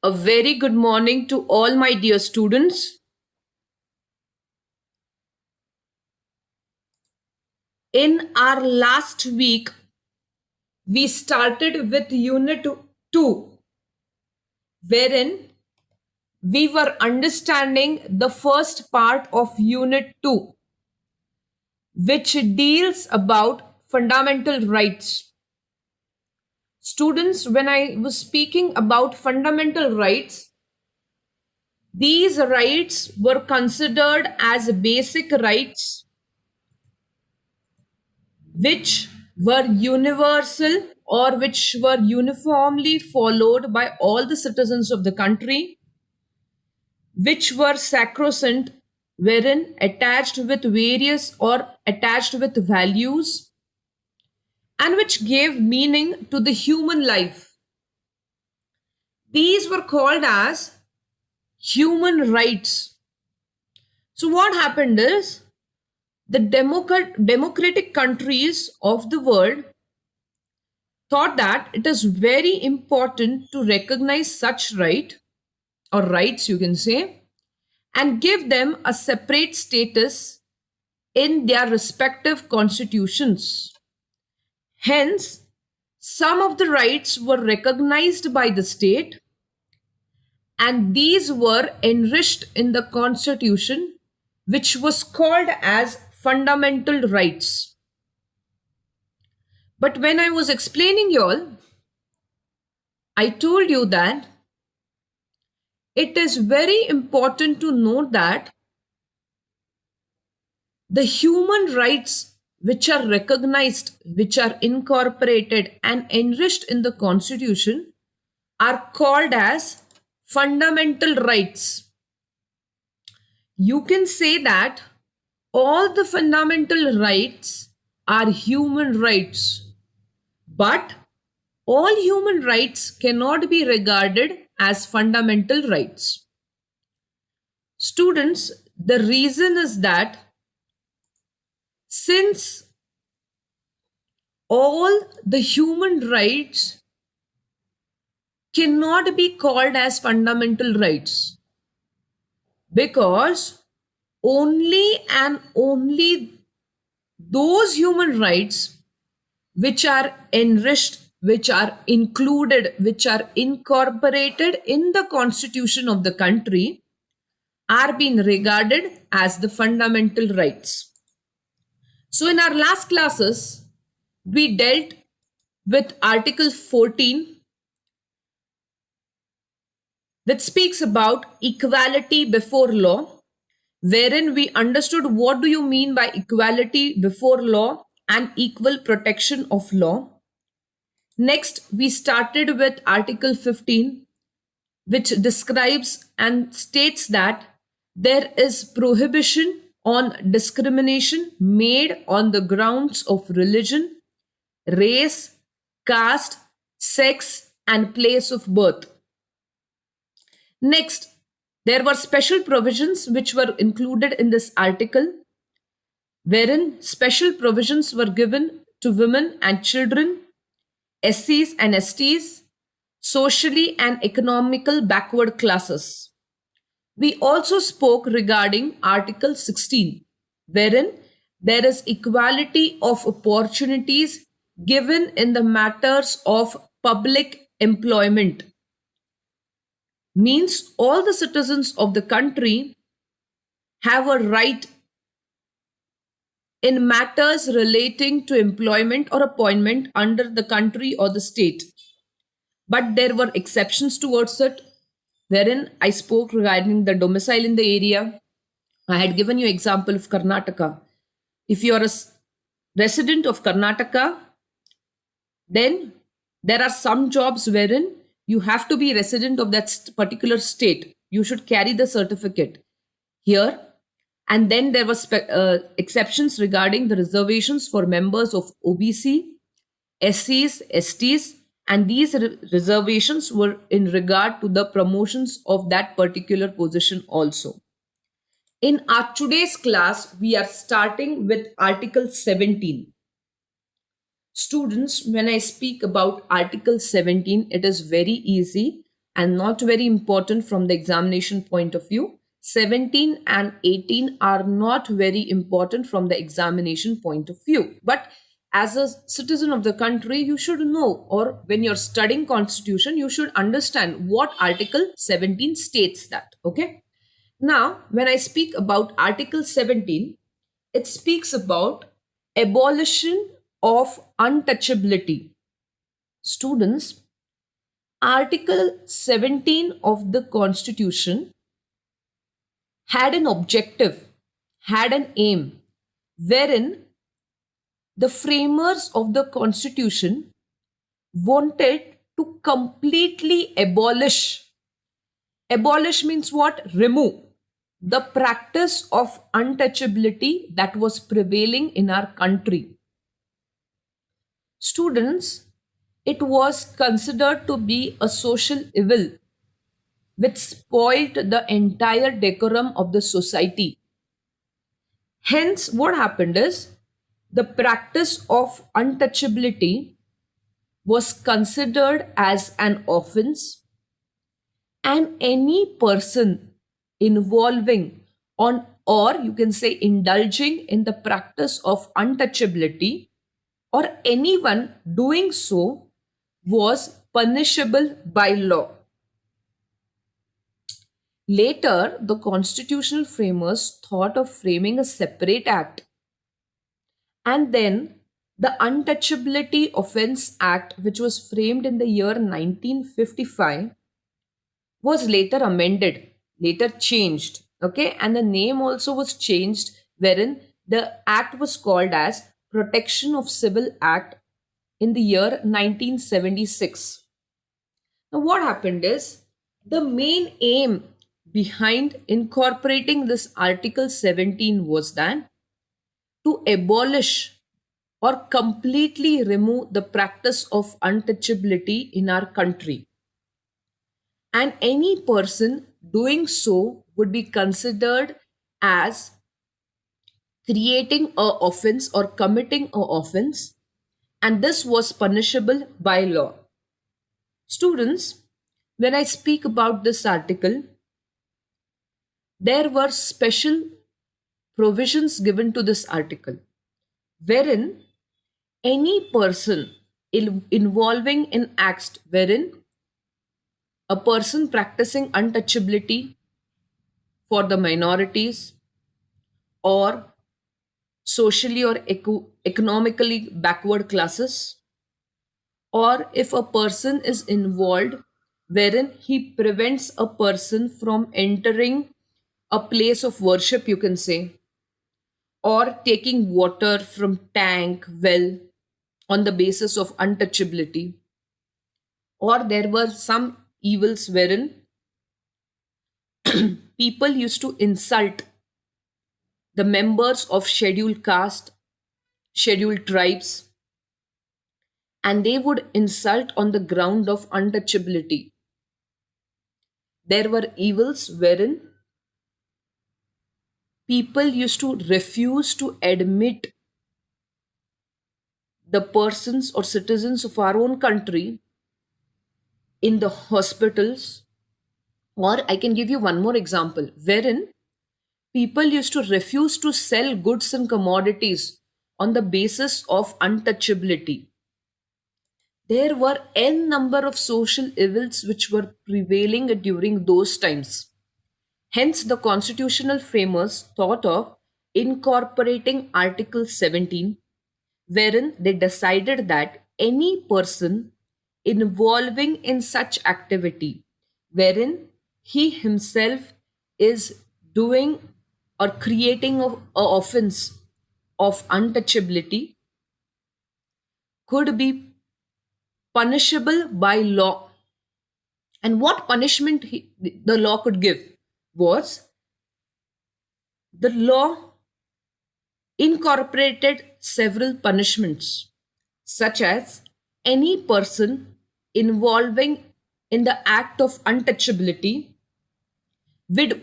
A very good morning to all my dear students. In our last week, we started with Unit 2, wherein we were understanding the first part of Unit 2, which deals about fundamental rights. Students, when I was speaking about fundamental rights, these rights were considered as basic rights which were universal or which were uniformly followed by all the citizens of the country, which were sacrosanct, wherein attached with various or attached with values, and which gave meaning to the human life. These were called as human rights. So, what happened is the democratic countries of the world thought that it is very important to recognize such right or rights, you can say, and give them a separate status in their respective constitutions. Hence, some of the rights were recognized by the state and these were enriched in the constitution, which was called as fundamental rights. But when I was explaining y'all, I told you that it is very important to note that the human rights which are recognized, which are incorporated and enriched in the constitution are called as fundamental rights. You can say that all the fundamental rights are human rights, but all human rights cannot be regarded as fundamental rights. Students, the reason is that since all the human rights cannot be called as fundamental rights, because only and only those human rights which are enriched, which are included, which are incorporated in the constitution of the country are being regarded as the fundamental rights. So in our last classes, we dealt with Article 14, which speaks about equality before law, wherein we understood what do you mean by equality before law and equal protection of law. Next, we started with Article 15, which describes and states that there is prohibition on discrimination made on the grounds of religion, race, caste, sex, and place of birth. Next, there were special provisions which were included in this article, wherein special provisions were given to women and children, SCs and STs, socially and economical backward classes. We also spoke regarding Article 16, wherein there is equality of opportunities given in the matters of public employment. Means all the citizens of the country have a right in matters relating to employment or appointment under the country or the state. But there were exceptions towards it, wherein I spoke regarding the domicile in the area. I had given you example of Karnataka. If you are a resident of Karnataka, then there are some jobs wherein you have to be resident of that particular state. You should carry the certificate here. And then there were exceptions regarding the reservations for members of OBC, SCs, STs, and these reservations were in regard to the promotions of that particular position also. In our today's class, we are starting with Article 17. Students, when I speak about Article 17, it is very easy. and not very important from the examination point of view. 17 and 18 are not very important from the examination point of view. But as a citizen of the country, you should know, or when you're studying constitution, you should understand what Article 17 states that. Okay. Now, when I speak about Article 17, it speaks about abolition of untouchability. Students, Article 17 of the Constitution had an objective, had an aim, wherein the framers of the Constitution wanted to completely abolish. Abolish means what? Remove the practice of untouchability that was prevailing in our country. Students, it was considered to be a social evil which spoilt the entire decorum of the society. Hence, what happened is the practice of untouchability was considered as an offense, and any person involving on, or you can say indulging in the practice of untouchability, or anyone doing so, was punishable by law. Later, the constitutional framers thought of framing a separate act, and then the Untouchability Offence Act, which was framed in the year 1955, was later amended, later changed. Okay, and the name also was changed, wherein the act was called as Protection of Civil Act in the year 1976. Now, what happened is the main aim behind incorporating this Article 17 was that to abolish or completely remove the practice of untouchability in our country. And any person doing so would be considered as creating a offense or committing a offense, and this was punishable by law. Students, when I speak about this article, there were special provisions given to this article, wherein any person involving in acts wherein a person practicing untouchability for the minorities or socially or economically backward classes, or if a person is involved wherein he prevents a person from entering a place of worship, you can say, or taking water from tank, well, on the basis of untouchability, or there were some evils wherein people used to insult the members of scheduled caste, scheduled tribes, and they would insult on the ground of untouchability. There were evils wherein people used to refuse to admit the persons or citizens of our own country in the hospitals. Or I can give you one more example wherein people used to refuse to sell goods and commodities on the basis of untouchability. There were n number of social evils which were prevailing during those times. Hence, the constitutional framers thought of incorporating Article 17, wherein they decided that any person involving in such activity, wherein he himself is doing or creating a offense of untouchability, could be punishable by law. And what punishment the law could give was the law incorporated several punishments, such as any person involving in the act of untouchability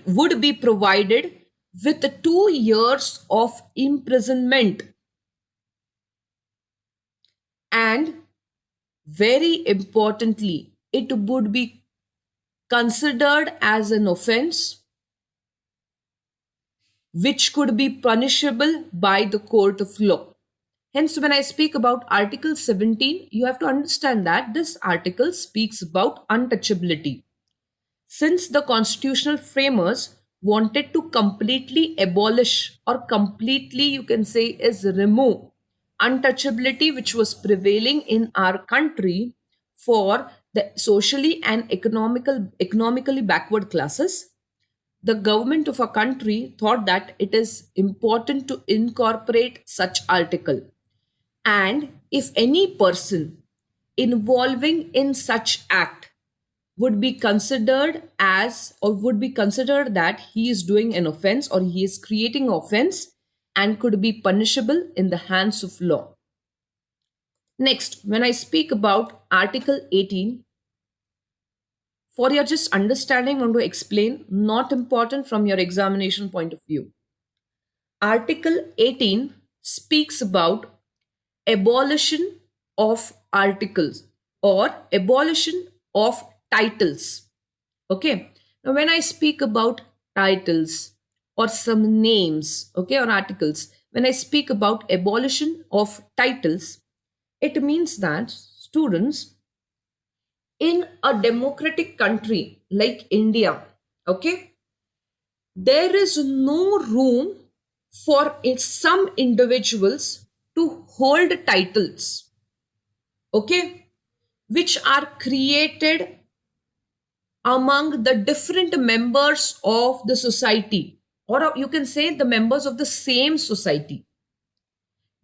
would be provided with 2 years of imprisonment, and very importantly, it would be considered as an offense which could be punishable by the court of law. Hence, when I speak about Article 17, you have to understand that this article speaks about untouchability. Since the constitutional framers wanted to completely abolish, or completely, you can say, is remove untouchability which was prevailing in our country for the socially and economically backward classes, the government of a country thought that it is important to incorporate such article. And if any person involving in such act would be considered as, or would be considered that he is doing an offense or he is creating offense and could be punishable in the hands of law. Next, when I speak about Article 18, for your just understanding, I want to explain, not important from your examination point of view. Article 18 speaks about abolition of articles or abolition of titles. Okay. Now, when I speak about titles or some names, okay, or articles, when I speak about abolition of titles, it means that students, in a democratic country like India, okay, there is no room for some individuals to hold titles, okay, which are created among the different members of the society, or you can say the members of the same society.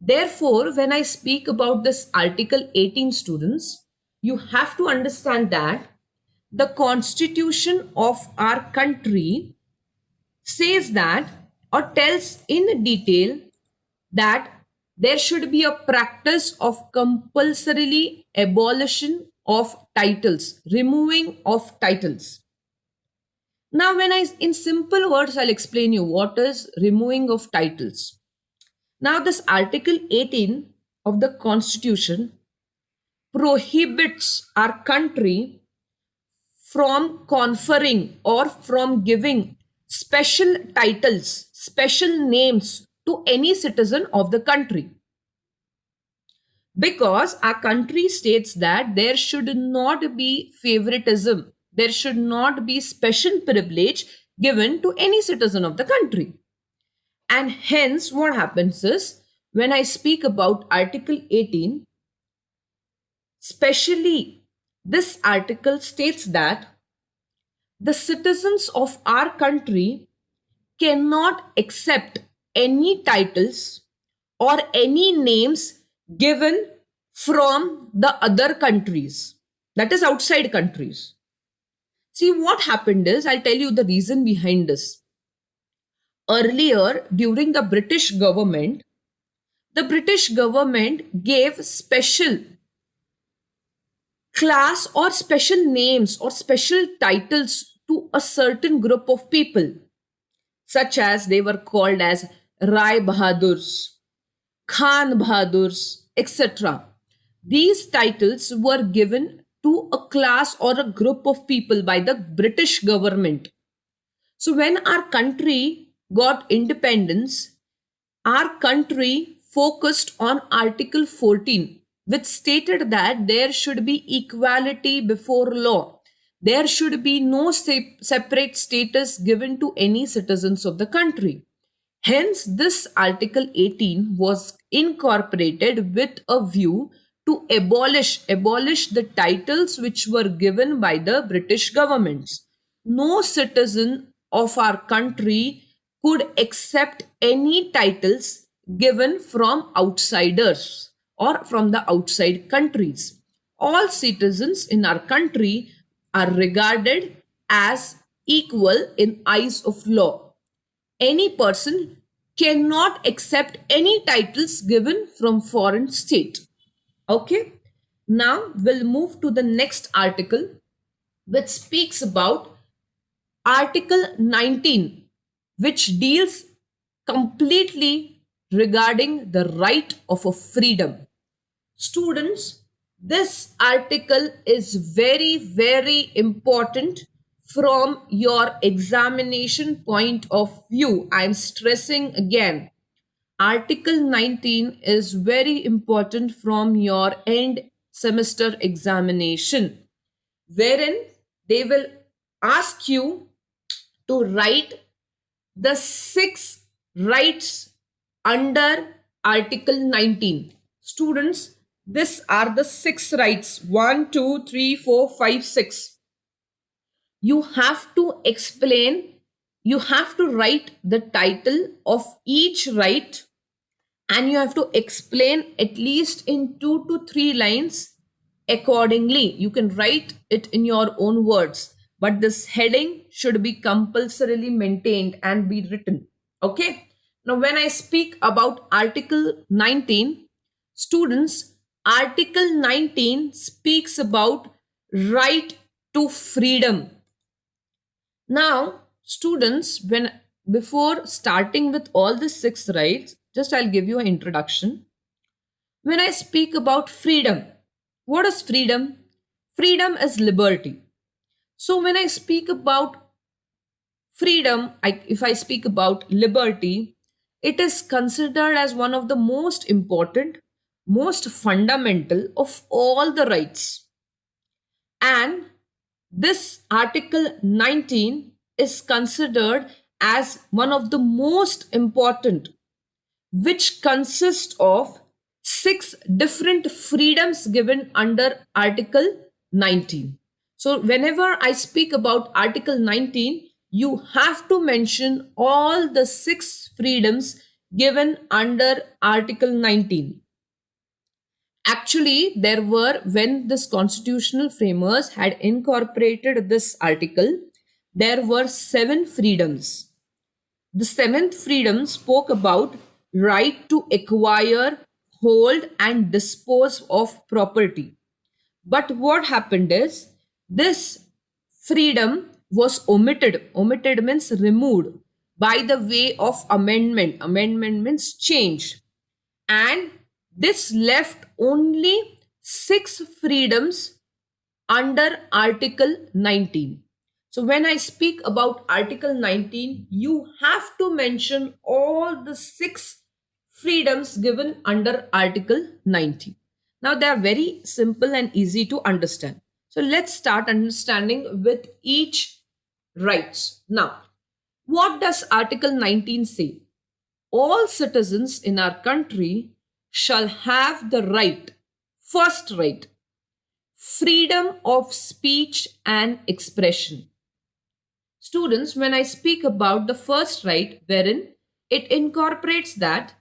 Therefore, when I speak about this Article 18, students, you have to understand that the constitution of our country says that, or tells in detail, that there should be a practice of compulsorily abolition of titles, removing of titles. Now, when I, in simple words, I'll explain you what is removing of titles. Now, this Article 18 of the Constitution prohibits our country from conferring or from giving special titles, special names to any citizen of the country. Because our country states that there should not be favoritism, there should not be special privilege given to any citizen of the country. And hence, what happens is, when I speak about Article 18, specially this article states that the citizens of our country cannot accept any titles or any names given from the other countries, that is outside countries. See, what happened is, I'll tell you the reason behind this. Earlier, during the British government gave special class or special names or special titles to a certain group of people, such as they were called as Rai Bahadurs, Khan Bahadurs, etc. These titles were given to a class or a group of people by the British government. So, when our country got independence, our country focused on Article 14, which stated that there should be equality before law. There should be no separate status given to any citizens of the country. Hence, this Article 18 was incorporated with a view to abolish the titles which were given by the British governments. No citizen of our country could accept any titles given from outsiders or from the outside countries. All citizens in our country are regarded as equal in eyes of law. Any person cannot accept any titles given from foreign state. Okay, now we'll move to the next article, which speaks about Article 19, which deals completely regarding the right of a freedom. Students, this article is very, very important from your examination point of view. I'm stressing again. Article 19 is very important from your end semester examination, wherein they will ask you to write the six rights under Article 19. Students, these are the six rights: one, two, three, four, five, six. You have to explain, you have to write the title of each right, and you have to explain at least in 2 to 3 lines accordingly. You can write it in your own words, but this heading should be compulsorily maintained and be written. Okay. Now, when I speak about Article 19, students, Article 19 speaks about right to freedom. Now, students, when before starting with all the six rights, just I'll give you an introduction. When I speak about freedom, what is freedom? Freedom is liberty. So when I speak about freedom, if I speak about liberty, it is considered as one of the most important, most fundamental of all the rights. And this Article 19 is considered as one of the most important, which consists of six different freedoms given under Article 19. So, whenever I speak about Article 19, you have to mention all the six freedoms given under Article 19. Actually, there were, when this constitutional framers had incorporated this article, there were seven freedoms. The seventh freedom spoke about right to acquire, hold, and dispose of property. But what happened is this freedom was omitted. Omitted means removed by the way of amendment. Amendment means change. And this left only six freedoms under Article 19. So, when I speak about Article 19, you have to mention all the six freedoms given under Article 19. Now, they are very simple and easy to understand. So, let's start understanding with each rights. Now, what does Article 19 say? All citizens in our country shall have the right, first right, freedom of speech and expression. Students, when I speak about the first right, wherein it incorporates that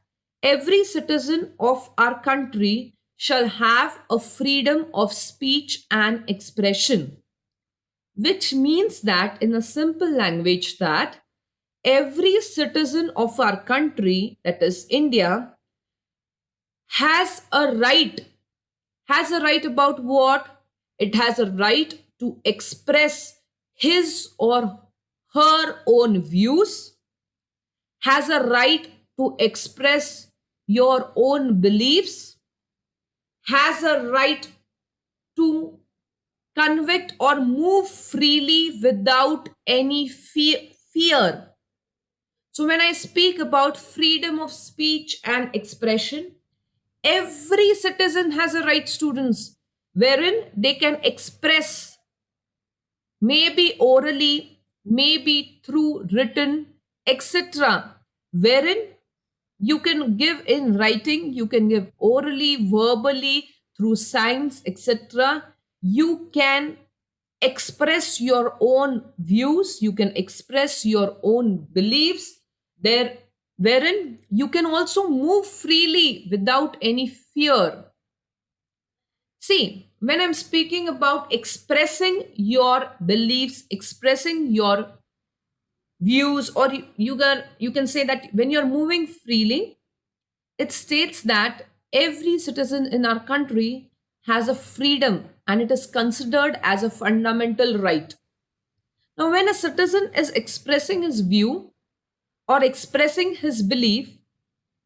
every citizen of our country shall have a freedom of speech and expression, which means that in a simple language that every citizen of our country, that is India, has a right. Has a right about what? It has a right to express his or her own views, has a right to express your own beliefs, has a right to convict or move freely without any fear. So, when I speak about freedom of speech and expression, every citizen has a right, students, wherein they can express, maybe orally, maybe through written, etc., wherein you can give in writing, you can give orally, verbally, through signs, etc. You can express your own views, you can express your own beliefs there, wherein you can also move freely without any fear. See, when I'm speaking about expressing your beliefs, expressing your views, or you can say that when you're moving freely, it states that every citizen in our country has a freedom and it is considered as a fundamental right. Now, when a citizen is expressing his view or expressing his belief,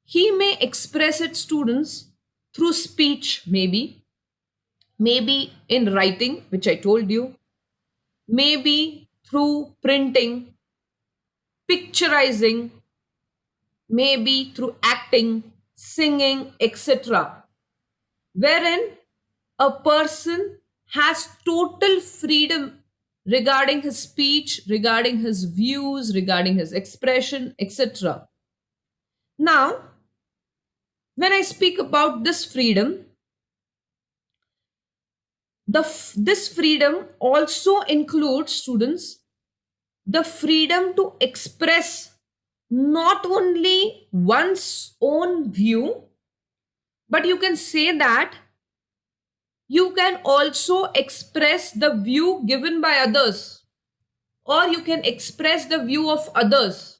he may express it, students, through speech, maybe in writing, which I told you, maybe through printing, picturizing, maybe through acting, singing, etc., wherein a person has total freedom regarding his speech, regarding his views, regarding his expression, etc. Now, when I speak about this freedom, this freedom also includes, students, the freedom to express not only one's own view, but you can say that you can also express the view given by others, or you can express the view of others.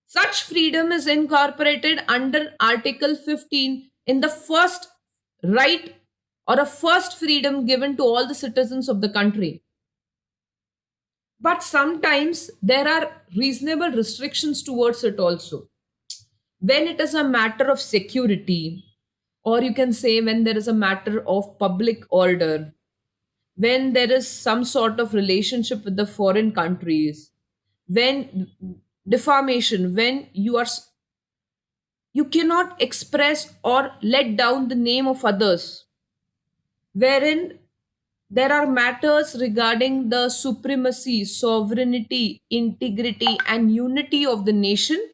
Such freedom is incorporated under Article 15 in the first right or a first freedom given to all the citizens of the country. But sometimes there are reasonable restrictions towards it also. When it is a matter of security, or you can say when there is a matter of public order, when there is some sort of relationship with the foreign countries, when defamation, when you cannot express or let down the name of others, wherein there are matters regarding the supremacy, sovereignty, integrity, and unity of the nation.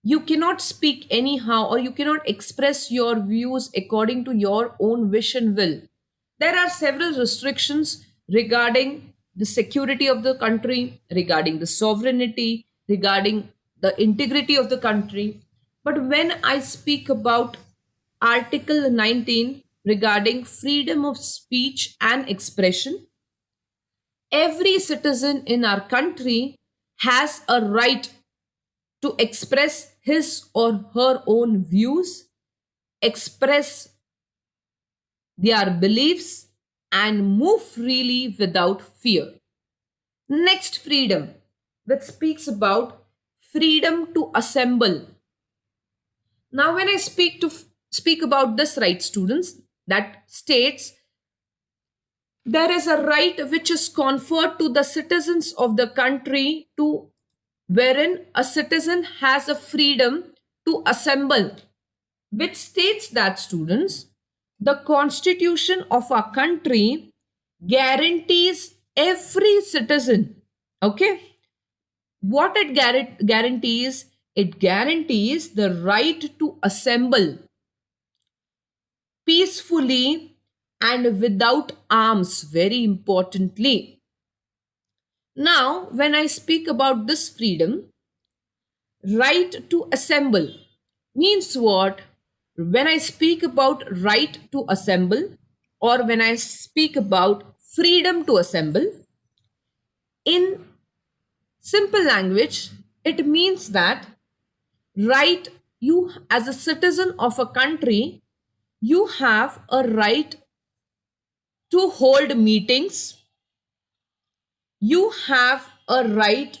You cannot speak anyhow, or you cannot express your views according to your own wish and will. There are several restrictions regarding the security of the country, regarding the sovereignty, regarding the integrity of the country. But when I speak about Article 19 regarding freedom of speech and expression, every citizen in our country has a right to express his or her own views, express their beliefs, and move freely without fear. Next, freedom, which speaks about freedom to assemble. Now, when I speak about this right, students, that states there is a right which is conferred to the citizens of the country to wherein a citizen has a freedom to assemble, which states that, students, the constitution of our country guarantees every citizen, okay, what it guarantees, it guarantees the right to assemble peacefully and without arms, very importantly. Now, when I speak about this freedom, right to assemble means what? When I speak about right to assemble, or when I speak about freedom to assemble, in simple language, it means that right, you as a citizen of a country, you have a right to hold meetings, you have a right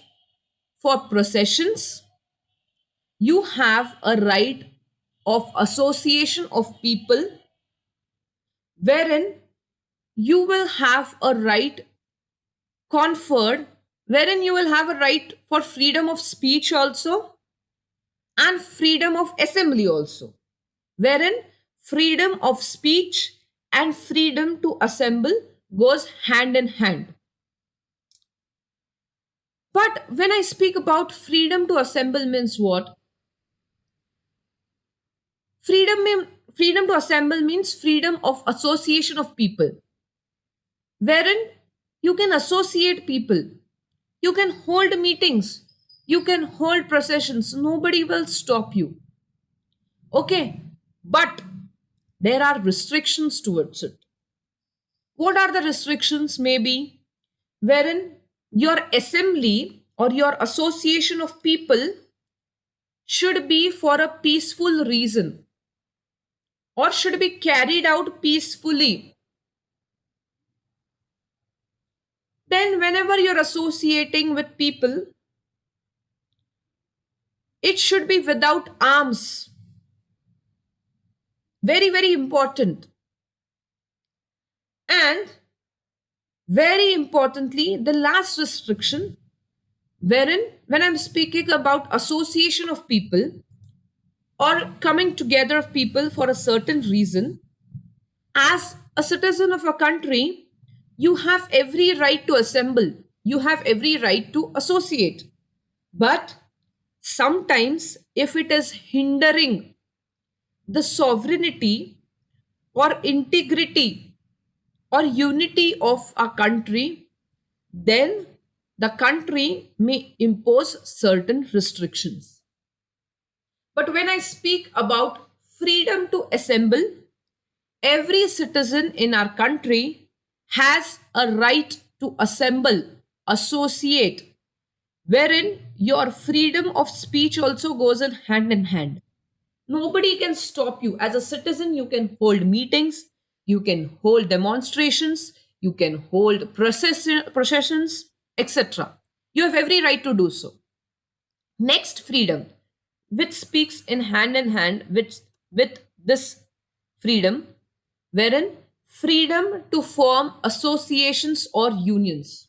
for processions, you have a right of association of people, wherein you will have a right conferred, wherein you will have a right for freedom of speech also, and freedom of assembly also, wherein freedom of speech and freedom to assemble goes hand in hand. But when I speak about freedom to assemble means what? Freedom to assemble means freedom of association of people, wherein you can associate people, you can hold meetings, you can hold processions, nobody will stop you. Okay, but there are restrictions towards it. What are the restrictions? Maybe wherein your assembly or your association of people should be for a peaceful reason, or should be carried out peacefully. Then, whenever you're associating with people, it should be without arms. Very, very important. And Very importantly, the last restriction, wherein when I'm speaking about association of people or coming together of people for a certain reason, as a citizen of a country, you have every right to assemble, you have every right to associate. But sometimes, if it is hindering the sovereignty or integrity or unity of a country, then the country may impose certain restrictions. But when I speak about freedom to assemble, every citizen in our country has a right to assemble, associate, wherein your freedom of speech also goes in hand. Nobody can stop you. As a citizen, you can hold meetings, you can hold demonstrations, you can hold processions, etc. You have every right to do so. Next, freedom, which speaks in hand with this freedom, wherein freedom to form associations or unions.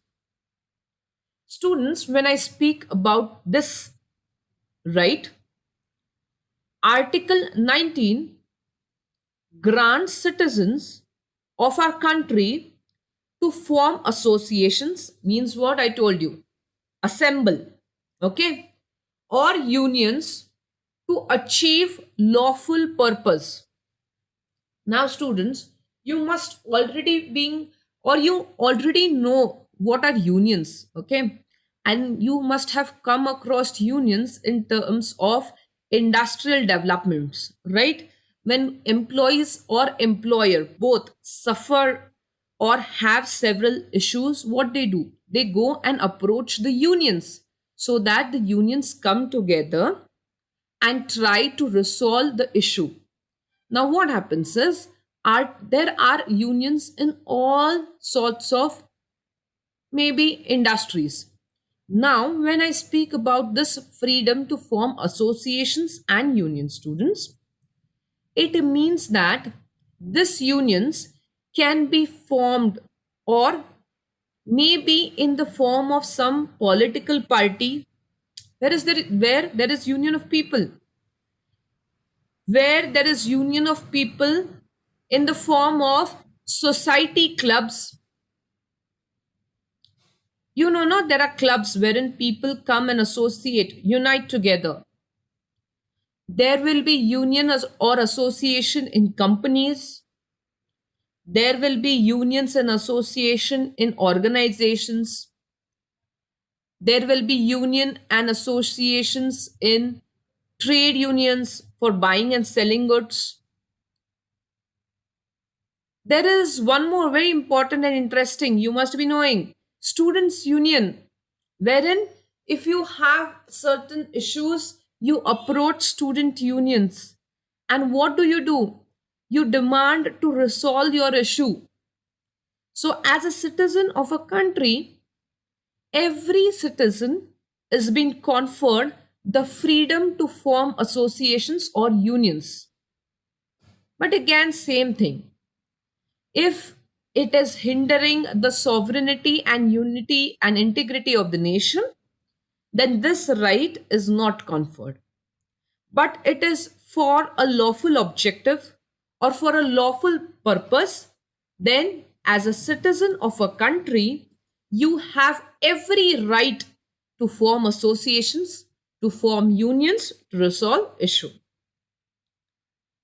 Students, when I speak about this right, Article 19 grants citizens of our country to form associations, means what I told you, assemble, okay, or unions to achieve lawful purpose. Now, students, you must already being or you already know what are unions, okay? And you must have come across unions in terms of industrial developments, right? When employees or employer both suffer or have several issues, what they do? They go and approach the unions so that the unions come together and try to resolve the issue. Now, what happens is there are unions in all sorts of maybe industries. Now, when I speak about this freedom to form associations and union students, it means that these unions can be formed or maybe in the form of some political party where there is union of people, where there is union of people in the form of society clubs. You know, no, there are clubs wherein people come and associate, unite together. There will be union or association in companies. There will be unions and association in organizations. There will be union and associations in trade unions for buying and selling goods. There is one more very important and interesting, you must be knowing, students union, wherein if you have certain issues, you approach student unions. And what do? You demand to resolve your issue. So, as a citizen of a country, every citizen is being conferred the freedom to form associations or unions. But again, same thing. If it is hindering the sovereignty and unity and integrity of the nation, then this right is not conferred. But it is for a lawful objective or for a lawful purpose, then as a citizen of a country, you have every right to form associations, to form unions, to resolve issue.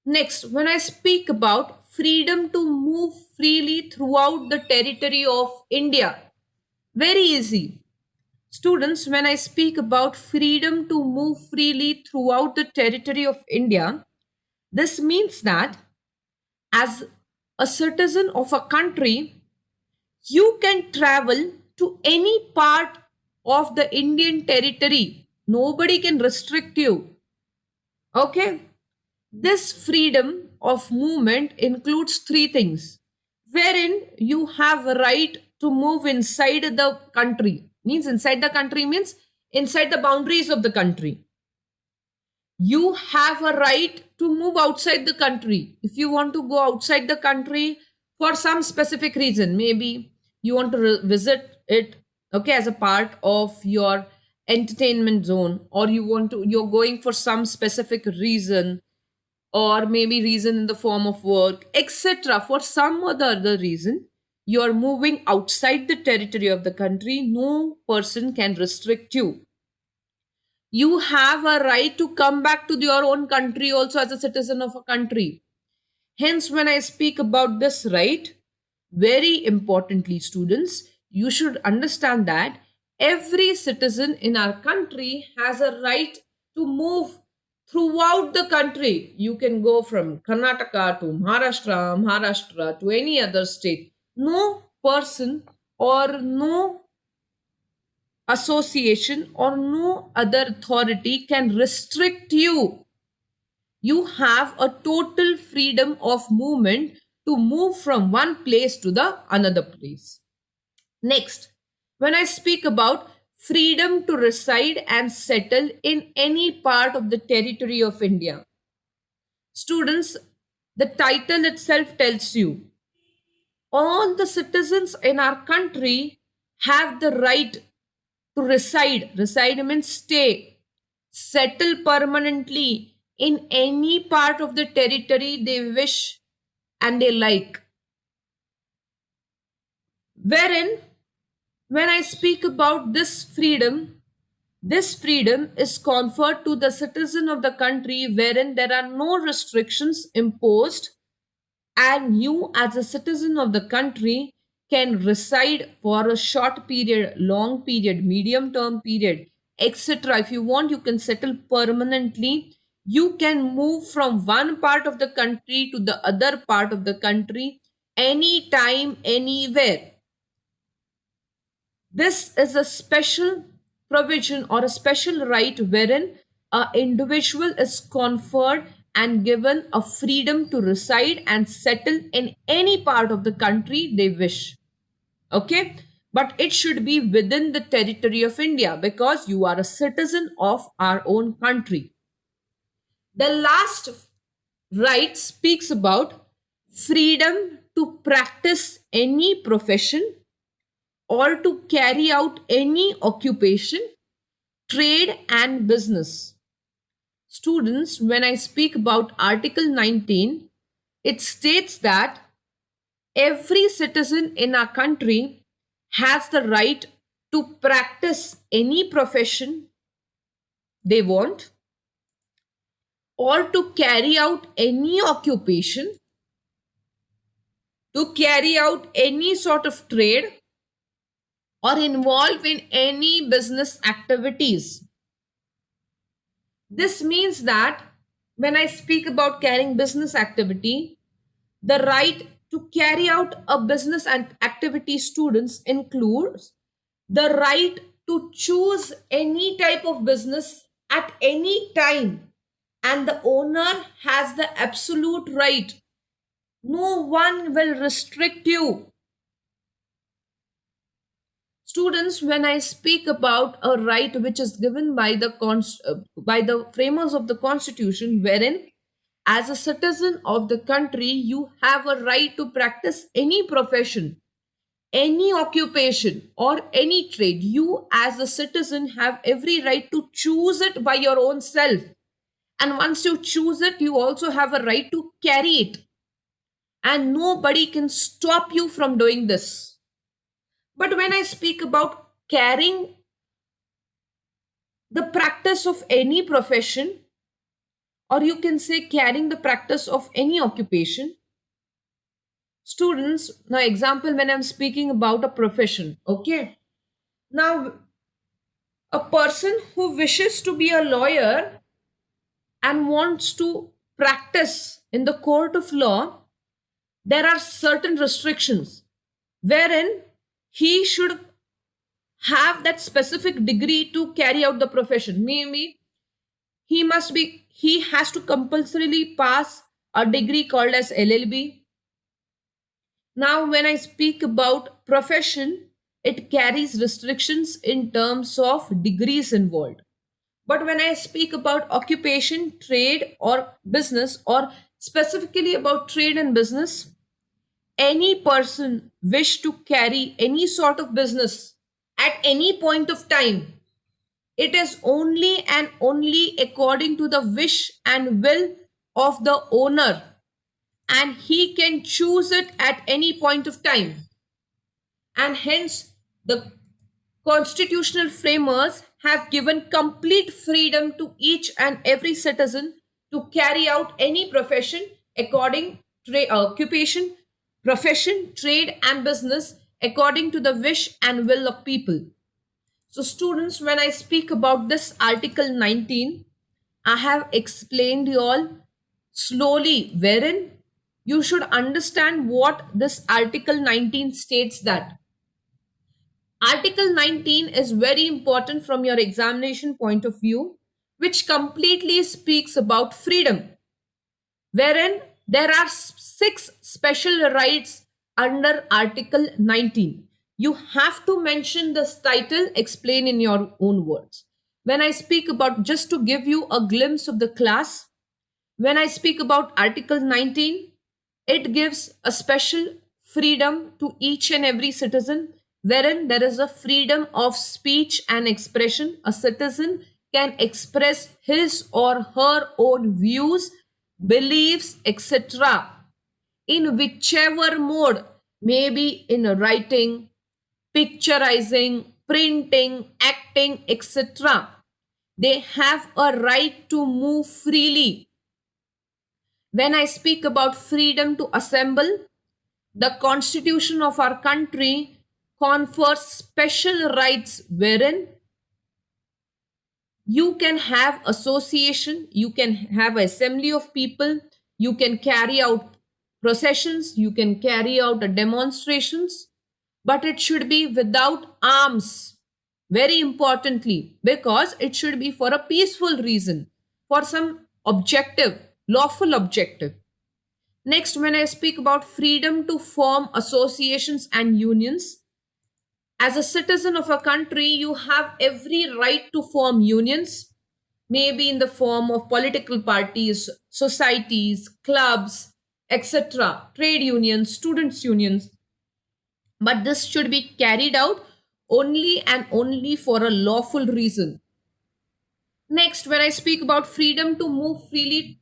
Next, when I speak about freedom to move freely throughout the territory of India, very easy. Students, when I speak about freedom to move freely throughout the territory of India, this means that as a citizen of a country, you can travel to any part of the Indian territory. Nobody can restrict you. Okay? This freedom of movement includes three things, wherein you have a right to move inside the country. Means inside the country means inside the boundaries of the country. You have a right to move outside the country. If you want to go outside the country for some specific reason, maybe you want to visit it, okay, as a part of your entertainment zone, or you're going for some specific reason, or maybe reason in the form of work, etc. For some other reason, you're moving outside the territory of the country, no person can restrict you. You have a right to come back to your own country also as a citizen of a country. Hence, when I speak about this right, very importantly, students, you should understand that every citizen in our country has a right to move throughout the country. You can go from Karnataka to Maharashtra, Maharashtra to any other state. No person or no association or no other authority can restrict you. You have a total freedom of movement to move from one place to the another place. Next, when I speak about freedom to reside and settle in any part of the territory of India, students, the title itself tells you all the citizens in our country have the right to reside. Reside means stay, settle permanently in any part of the territory they wish and they like. Wherein, when I speak about this freedom is conferred to the citizen of the country wherein there are no restrictions imposed, and you, as a citizen of the country, can reside for a short period, long period, medium term period, etc. If you want, you can settle permanently. You can move from one part of the country to the other part of the country anytime, anywhere. This is a special provision or a special right wherein an individual is conferred and given a freedom to reside and settle in any part of the country they wish. Okay? But it should be within the territory of India because you are a citizen of our own country. The last right speaks about freedom to practice any profession or to carry out any occupation, trade, and business. Students, when I speak about Article 19, it states that every citizen in our country has the right to practice any profession they want or to carry out any occupation, to carry out any sort of trade or involve in any business activities. This means that when I speak about carrying business activity, the right to carry out a business and activity, students, includes the right to choose any type of business at any time, and the owner has the absolute right. No one will restrict you. Students, when I speak about a right which is given by by the framers of the constitution, wherein as a citizen of the country you have a right to practice any profession, any occupation, or any trade, you as a citizen have every right to choose it by your own self. And once you choose it, you also have a right to carry it, and nobody can stop you from doing this. But when I speak about carrying the practice of any profession, or you can say carrying the practice of any occupation, students, now example, when I'm speaking about a profession, okay, now a person who wishes to be a lawyer and wants to practice in the court of law, there are certain restrictions wherein he should have that specific degree to carry out the profession. Maybe he has to compulsorily pass a degree called as LLB. Now, when I speak about profession, it carries restrictions in terms of degrees involved. But when I speak about occupation, trade, or business, or specifically about trade and business, any person wish to carry any sort of business at any point of time, it is only and only according to the wish and will of the owner, and he can choose it at any point of time. And hence, the constitutional framers have given complete freedom to each and every citizen to carry out any profession according occupation, profession, trade and business according to the wish and will of people. So students, when I speak about this article 19, I have explained you all slowly wherein you should understand what this article 19 states. That Article 19 is very important from your examination point of view, which completely speaks about freedom, wherein there are six special rights under Article 19. You have to mention this title, explain in your own words. When I speak about, just to give you a glimpse of the class, when I speak about Article 19, it gives a special freedom to each and every citizen, wherein there is a freedom of speech and expression. A citizen can express his or her own views, beliefs, etc. in whichever mode, maybe in writing, picturizing, printing, acting, etc. They have a right to move freely. When I speak about freedom to assemble, the constitution of our country confers special rights wherein you can have association, you can have assembly of people, you can carry out processions, you can carry out demonstrations, but it should be without arms. Very importantly, because it should be for a peaceful reason, for some objective, lawful objective. Next, when I speak about freedom to form associations and unions, as a citizen of a country, you have every right to form unions, maybe in the form of political parties, societies, clubs, etc., trade unions, students' unions. But this should be carried out only and only for a lawful reason. Next, when I speak about freedom to move freely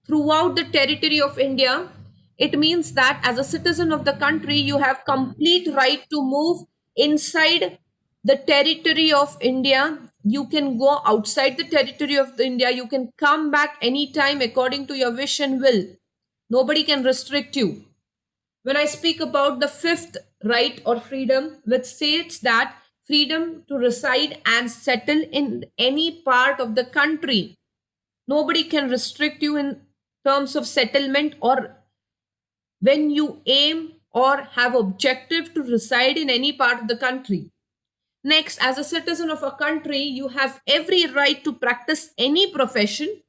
throughout the territory of India, it means that as a citizen of the country, you have complete right to move inside the territory of India. You can go outside the territory of India. You can come back anytime according to your wish and will. Nobody can restrict you. When I speak about the fifth right or freedom, which states that freedom to reside and settle in any part of the country. Nobody can restrict you in terms of settlement or when you aim or have objective to reside in any part of the country. Next, as a citizen of a country, you have every right to practice any profession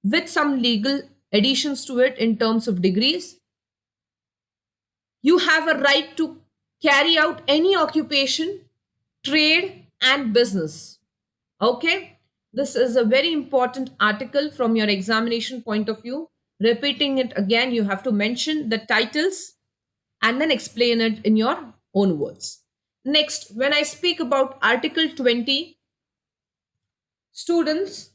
with some legal additions to it in terms of degrees. You have a right to carry out any occupation, trade, and business. Okay, this is a very important article from your examination point of view. Repeating it again, you have to mention the titles and then explain it in your own words. Next, when I speak about Article 20, students,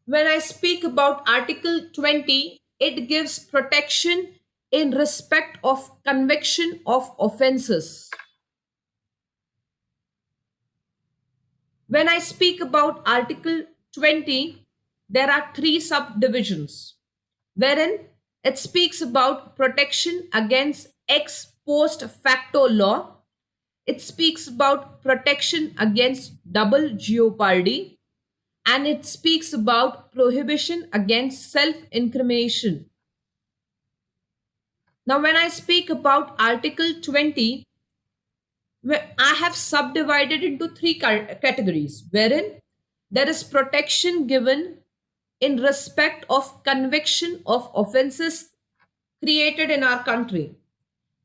when I speak about Article 20, it gives protection in respect of conviction of offenses. When I speak about Article 20, there are three subdivisions wherein it speaks about protection against ex post facto law. It speaks about protection against double jeopardy, and it speaks about prohibition against self incrimination. Now, when I speak about Article 20, I have subdivided into three categories wherein there is protection given in respect of conviction of offenses created in our country.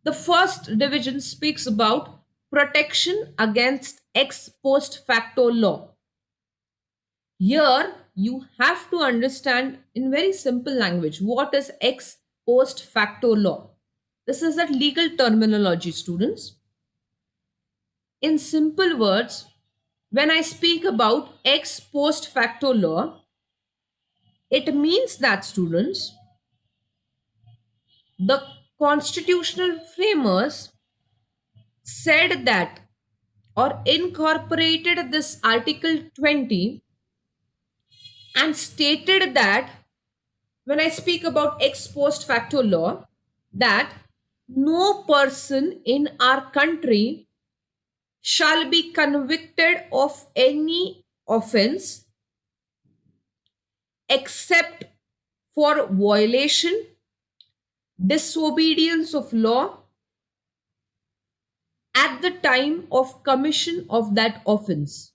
The first division speaks about protection against ex post facto law. Here, you have to understand in very simple language what is ex post facto law. This is that legal terminology, students. In simple words, when I speak about ex post facto law, it means that, students, the constitutional framers said that or incorporated this Article 20 and stated that when I speak about ex post facto law, that no person in our country shall be convicted of any offense except for violation, disobedience of law at the time of commission of that offense.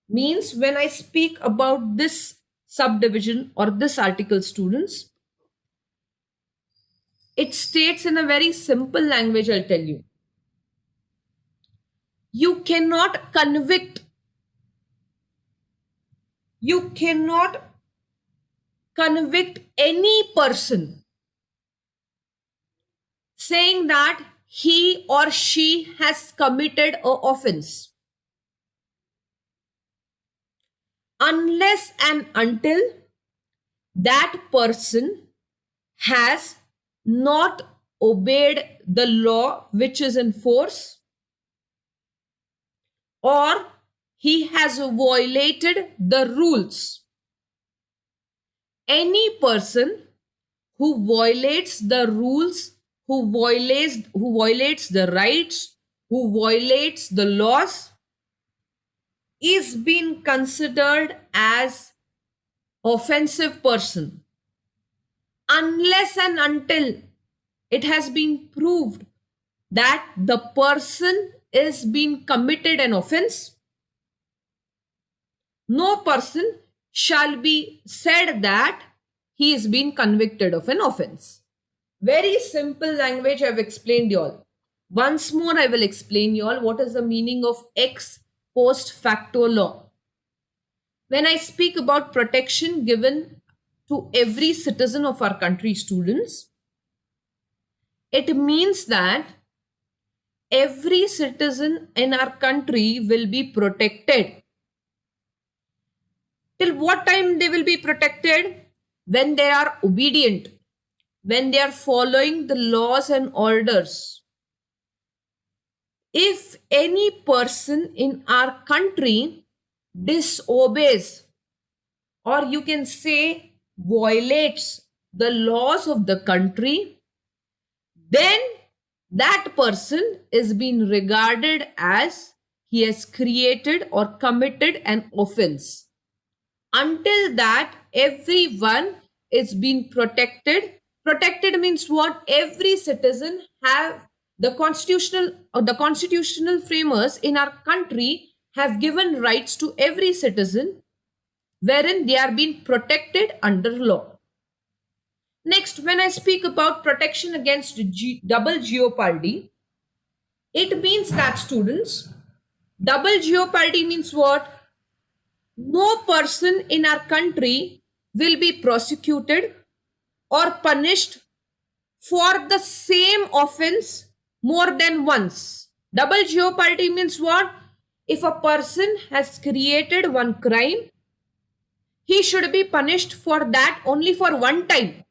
Means when I speak about this subdivision or this article, students, it states in a very simple language, I'll tell you. You cannot convict any person saying that he or she has committed a offense unless and until that person has not obeyed the law which is in force, or he has violated the rules. Any person who violates the rules, who violates the rights, who violates the laws, is being considered as offensive person unless and until it has been proved that the person is being committed an offense. No person shall be said that he is being convicted of an offense. Very simple language I've explained you all. Once more I will explain you all what is the meaning of ex post facto law. When I speak about protection given to every citizen of our country, students, it means that every citizen in our country will be protected. Till what time they will be protected? When they are obedient, when they are following the laws and orders. If any person in our country disobeys, or you can say violates the laws of the country, then that person is being regarded as he has created or committed an offense. Until that, everyone is being protected. Protected means what? Every citizen have the constitutional framers in our country have given rights to every citizen wherein they are being protected under law. Next, when I speak about protection against double jeopardy, it means that, students, double jeopardy means what? No person in our country will be prosecuted or punished for the same offense more than once. Double jeopardy means what? If a person has created one crime, he should be punished for that only for one time.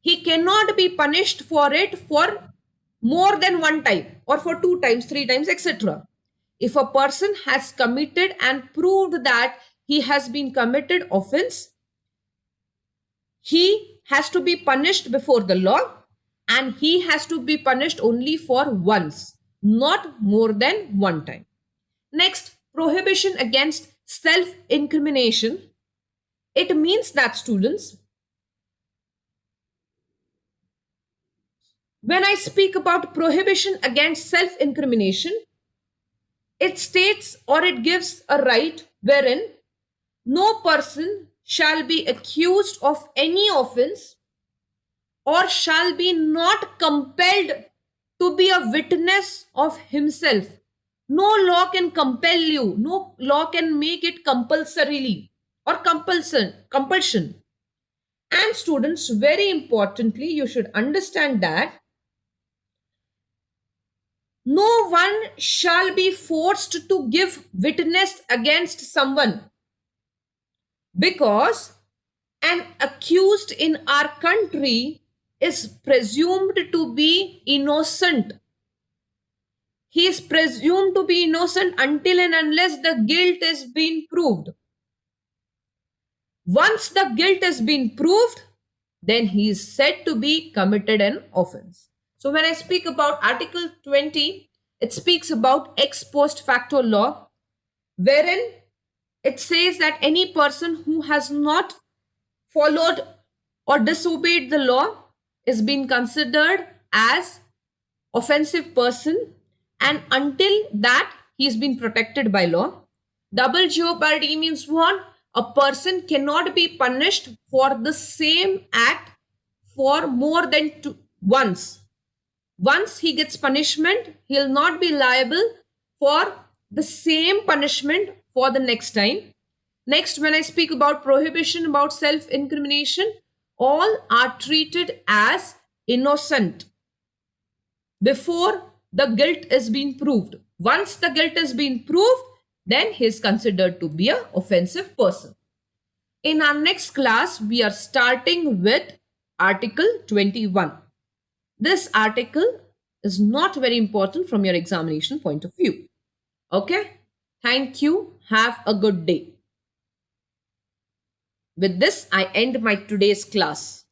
He cannot be punished for it for more than one time or for two times, three times, etc. If a person has committed and proved that he has been committed offense, he has to be punished before the law, and he has to be punished only for once, not more than one time. Next, prohibition against self incrimination. It means that, students, when I speak about prohibition against self incrimination, it states or it gives a right wherein no person shall be accused of any offense or shall be not compelled to be a witness of himself. No law can compel you, no law can make it compulsorily or compulsion. And students, very importantly, you should understand that No one shall be forced to give witness against someone, because an accused in our country is presumed to be innocent. He is presumed to be innocent until and unless the guilt is being proved. Once the guilt has been proved, then he is said to be committed an offense. So when I speak about Article 20, it speaks about ex post facto law, wherein it says that any person who has not followed or disobeyed the law is being considered as offensive person, and until that he is being protected by law. Double jeopardy means what? A person cannot be punished for the same act for more than once. Once he gets punishment, he'll not be liable for the same punishment for the next time. Next, when I speak about prohibition about self incrimination, all are treated as innocent before the guilt is being proved. Once the guilt is being proved, then he is considered to be an offensive person. In our next class, we are starting with Article 21. This article is not very important from your examination point of view. Okay? Thank you. Have a good day. With this, I end my today's class.